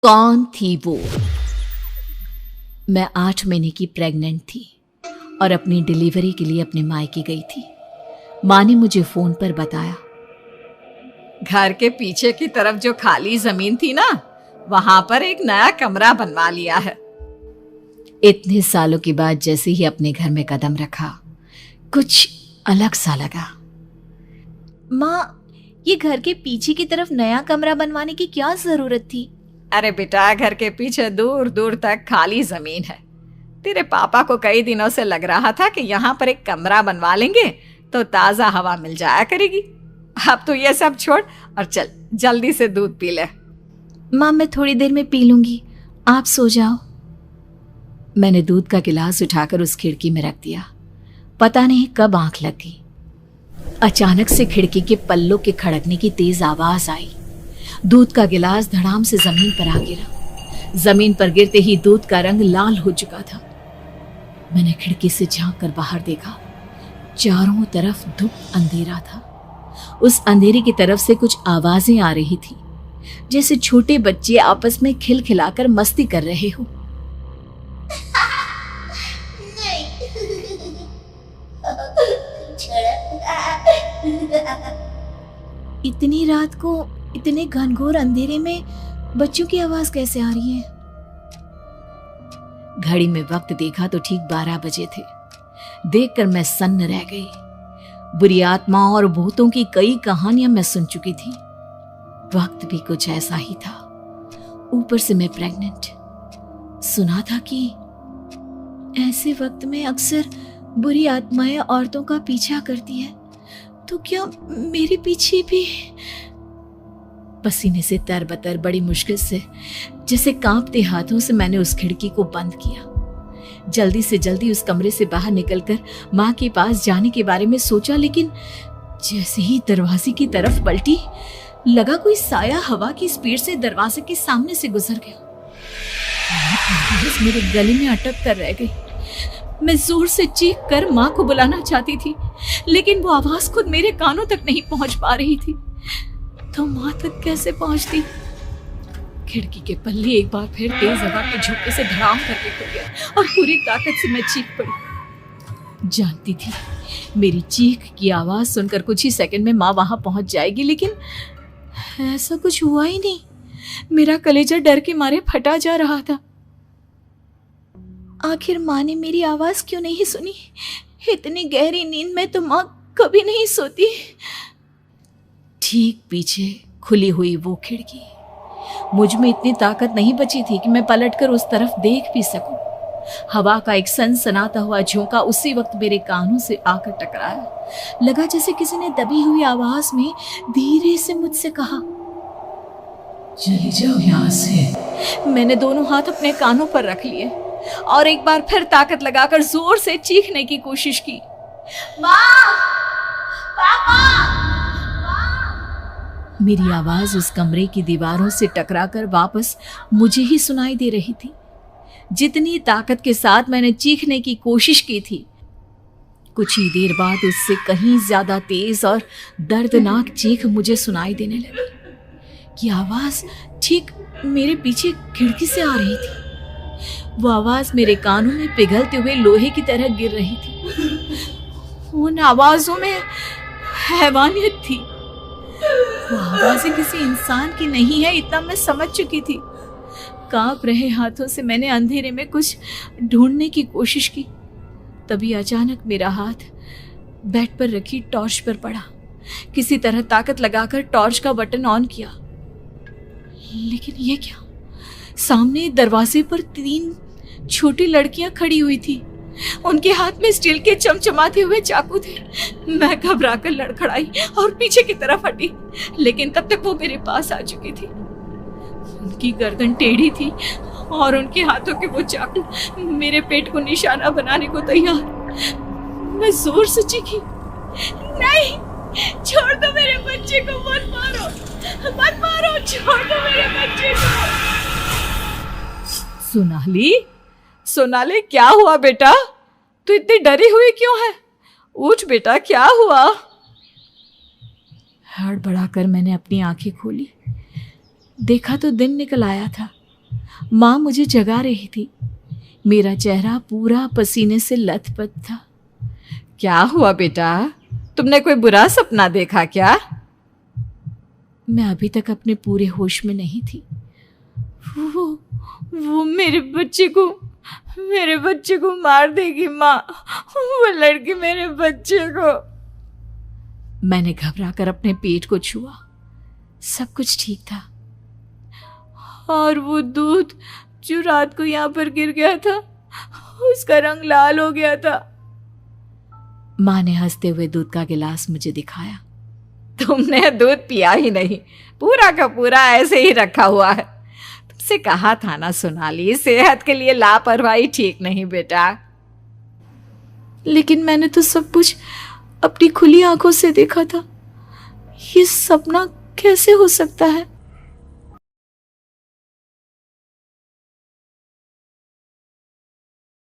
कौन थी वो? मैं 8 महीने की प्रेग्नेंट थी और अपनी डिलीवरी के लिए अपने मायके गई थी। माँ ने मुझे फोन पर बताया, घर के पीछे की तरफ जो खाली जमीन थी ना, वहां पर एक नया कमरा बनवा लिया है। इतने सालों के बाद जैसे ही अपने घर में कदम रखा, कुछ अलग सा लगा। माँ, ये घर के पीछे की तरफ नया कमरा बनवाने की क्या जरूरत थी? अरे बेटा, घर के पीछे दूर दूर तक खाली जमीन है। तेरे पापा को कई दिनों से लग रहा था कि यहाँ पर एक कमरा बनवा लेंगे तो ताजा हवा मिल जाया करेगी। अब तो ये सब छोड़ और चल जल्दी से दूध पी ले। माँ, मैं थोड़ी देर में पी लूंगी, आप सो जाओ। मैंने दूध का गिलास उठाकर उस खिड़की में रख दिया। पता नहीं कब आंख लग गई। अचानक से खिड़की के पल्लों के खड़कने की तेज आवाज आई। दूध का गिलास धड़ाम से जमीन पर आ गिरा। जमीन पर गिरते ही दूध का रंग लाल हो चुका था। मैंने खिड़की से झांक कर बाहर देखा। चारों तरफ धूप अंधेरा था। उस अंधेरे की तरफ से कुछ आवाजें आ रही थी, जैसे छोटे बच्चे आपस में खिलखिलाकर मस्ती कर रहे हो। इतनी रात को इतने घनघोर अंधेरे में बच्चों की आवाज कैसे आ रही है? घड़ी में वक्त देखा तो ठीक 12 बजे थे। देखकर मैं सन्न रह गई। बुरी आत्माओं और भूतों की कई कहानियां मैं सुन चुकी थी। वक्त भी कुछ ऐसा ही था। ऊपर से मैं प्रेग्नेंट। सुना था कि ऐसे वक्त में अक्सर बुरी आत्माएं औरतों का पीछा करती है, तो क्या मेरे पीछे भी? पसीने से तरबतर बड़ी मुश्किल से, जैसे कांपते हाथों से मैंने उस खिड़की को बंद किया। जल्दी से जल्दी उस कमरे से बाहर निकलकर माँ के पास जाने के बारे में सोचा, लेकिन जैसे ही दरवाजे की तरफ पलटी, लगा कोई साया हवा की स्पीड से दरवाजे के सामने से गुजर गया। मेरे गले में अटक कर रह गई। मैं जोर से चीख कर माँ को बुलाना चाहती थी, लेकिन वो आवाज खुद मेरे कानों तक नहीं पहुंच पा रही थी। तो माँ तक कैसे पहुंचती? खिड़की के पल्ले एक बार फिर तेज हवा के झोंके से धड़ाम करके खुल गया और पूरी ताकत से मैं चीख पड़ी। जानती थी मेरी चीख की आवाज सुनकर कुछ ही सेकंड में माँ वहां पहुंच जाएगी, लेकिन ऐसा कुछ हुआ ही नहीं। मेरा कलेजा डर के मारे फटा जा रहा था। आखिर माँ ने मेरी आवाज क्यों नहीं सुनी? इतनी गहरी नींद में तो माँ कभी नहीं सोती। ठीक पीछे खुली हुई वो खिड़की। मुझ में इतनी ताकत नहीं बची थी कि मैं पलटकर उस तरफ देख भी सकूं। हवा का एक सनसनाता हुआ झोंका उसी वक्त मेरे कानों से आकर टकराया। लगा जैसे किसी ने दबी हुई आवाज में धीरे से मुझसे कहा, चली जाओ यहाँ से। मैंने दोनों हाथ अपने कानों पर रख लिए और एक बार फिर ताकत लगाकर जोर से चीखने की कोशिश की। माँ! पापा! मेरी आवाज उस कमरे की दीवारों से टकराकर वापस मुझे ही सुनाई दे रही थी। जितनी ताकत के साथ मैंने चीखने की कोशिश की थी, कुछ ही देर बाद उससे कहीं ज्यादा तेज और दर्दनाक चीख मुझे सुनाई देने लगी। कि आवाज ठीक मेरे पीछे खिड़की से आ रही थी। वो आवाज मेरे कानों में पिघलते हुए लोहे की तरह गिर रही थी। उन आवाजों में हैवानियत थी। वो आवाजें किसी इंसान की नहीं है, इतना मैं समझ चुकी थी। कांप रहे हाथों से मैंने अंधेरे में कुछ ढूंढने की कोशिश की। तभी अचानक मेरा हाथ बेड पर रखी टॉर्च पर पड़ा। किसी तरह ताकत लगाकर टॉर्च का बटन ऑन किया, लेकिन ये क्या? सामने दरवाजे पर 3 छोटी लड़कियां खड़ी हुई थी। उनके हाथ में स्टील के चमचमाते हुए चाकू थे। मैं घबराकर लड़खड़ाई और पीछे की तरफ हटी, लेकिन तब तक वो मेरे पास आ चुकी थी। उनकी गर्दन टेढ़ी थी और उनके हाथों के वो चाकू मेरे पेट को निशाना बनाने को तैयार। मैं जोर से चीखी, नहीं, छोड़ दो मेरे बच्चे को, मत मारो, मत मारो, छोड़ दो मेरे बच्चे को। सोनाली, क्या हुआ बेटा? तू इतनी डरी हुई क्यों है? उठ बेटा, क्या हुआ? हड़बड़ाकर मैंने अपनी आंखें खोली। देखा तो दिन निकल आया था। माँ मुझे जगा रही थी। मेरा चेहरा पूरा पसीने से लथपथ था। क्या हुआ बेटा, तुमने कोई बुरा सपना देखा क्या? मैं अभी तक अपने पूरे होश में नहीं थी। वो मेरे बच्चे को मार देगी माँ। वो लड़की मेरे बच्चे को। मैंने घबराकर अपने पेट को छुआ। सब कुछ ठीक था। और वो दूध जो रात को यहाँ पर गिर गया था, उसका रंग लाल हो गया था। माँ ने हंसते हुए दूध का गिलास मुझे दिखाया। तुमने दूध पिया ही नहीं, पूरा का पूरा ऐसे ही रखा हुआ है। तुमसे कहा था ना सोनाली, सेहत के लिए लापरवाही ठीक नहीं बेटा। लेकिन मैंने तो सब कुछ अपनी खुली आंखों से देखा था। ये सपना कैसे हो सकता है?